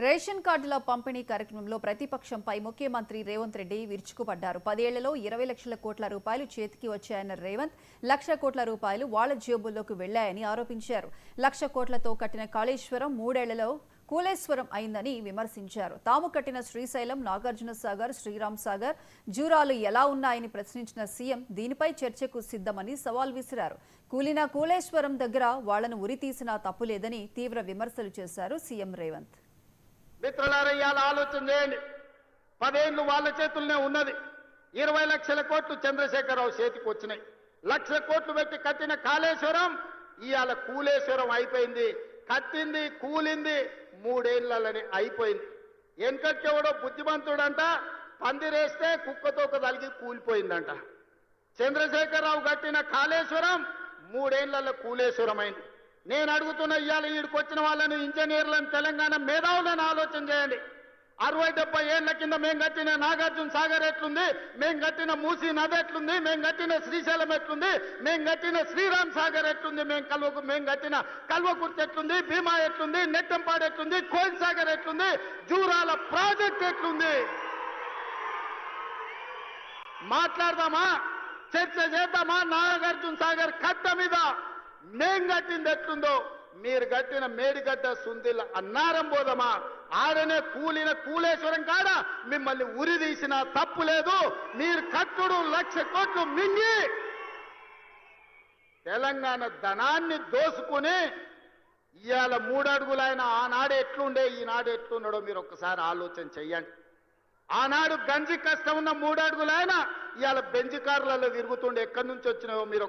Ration కార్డుల పంపిణీ కార్యక్రమంలో ప్రతిపక్షంపై ముఖ్యమంత్రి రేవంత్ రెడ్డి విరుచుకుపడ్డారు. 10 ఏళ్లలో 20 లక్షల కోట్ల రూపాయలు చేతికి వచ్చాయన్న రేవంత్, 1 లక్ష కోట్ల రూపాయలు వాళ్ల జేబుల్లోకి వెళ్లాయని ఆరోపించారు. 1 లక్ష కోట్లతో కట్టిన కాళేశ్వరం 3 ఏళ్లలో కూలేశ్వరం అయిందని విమర్శించారు. తాము కట్టిన శ్రీశైలం, నాగార్జున సాగర్, శ్రీరామ్ సాగర్ జూరాలు ఎలా ఉన్నాయని ప్రశ్నించిన సీఎం దీనిపై చర్చకు సిద్ధమని సవాల్ విసిరారు. కూలిన కూలేశ్వరం దగ్గర వాళ్లను ఉరితీసినా తప్పులేదని తీవ్ర విమర్శలు చేశారు సీఎం రేవంత్. మిత్రులారా, ఇవాళ ఆలోచన చేయండి. 10 ఏళ్ళు వాళ్ళ చేతుల్లోనే ఉన్నది. 20 లక్షల కోట్లు చంద్రశేఖరరావు చేతికి వచ్చినాయి. 1 లక్ష కోట్లు పెట్టి కట్టిన కాళేశ్వరం ఇవాళ కూలేశ్వరం అయిపోయింది. కట్టింది, కూలింది 3 ఏళ్లలోనే అయిపోయింది. వెనకట్టెవడో బుద్ధిమంతుడంట, పందిరేస్తే కుక్కతోక తలిగి కూలిపోయిందంట. చంద్రశేఖరరావు కట్టిన కాళేశ్వరం 3 ఏళ్లలో కూలేశ్వరం అయింది. నేను అడుగుతున్న ఇవాళ ఈడికి వచ్చిన వాళ్ళని, ఇంజనీర్లను, తెలంగాణ మేధావులను ఆలోచన చేయండి. 60-70 ఏళ్ల కింద మేము కట్టిన నాగార్జున సాగర్ ఎట్లుంది, మేము కట్టిన మూసీ నది ఎట్లుంది, మేము కట్టిన శ్రీశైలం ఎట్లుంది, మేము కట్టిన శ్రీరామ్ సాగర్ ఎట్లుంది, మేము కట్టిన కల్వకుర్తి ఎట్లుంది, భీమా ఎట్లుంది, నెట్టంపాడు ఎట్లుంది, కోయిల్ సాగర్ ఎట్లుంది, జూరాల ప్రాజెక్ట్ ఎట్లుంది. మాట్లాడదామా, చర్చ చేద్దామా? నాగార్జున సాగర్ కట్ట మీద మేం కట్టింది ఎట్లుందో, మీరు కట్టిన మేడిగడ్డ సుందిల అన్నారం పోదమా? ఆడనే కూలిన కూలేశ్వరం కాడ మిమ్మల్ని ఉరి తీసిన తప్పు లేదు. మీరు కట్టుడు 1 లక్ష కోట్లు మింగి తెలంగాణ ధనాన్ని దోసుకుని ఇవాళ 3 అడుగులైన ఆనాడు ఎట్లుండే, ఈనాడు ఎట్లున్నాడో మీరు ఒక్కసారి ఆలోచన చెయ్యండి. ఆనాడు గంజి కష్టం ఉన్న 3 అడుగులైన ఇవాళ బెంజ్ కార్లలో తిరుగుతుండే ఎక్కడి నుంచి వచ్చినాయో మీరు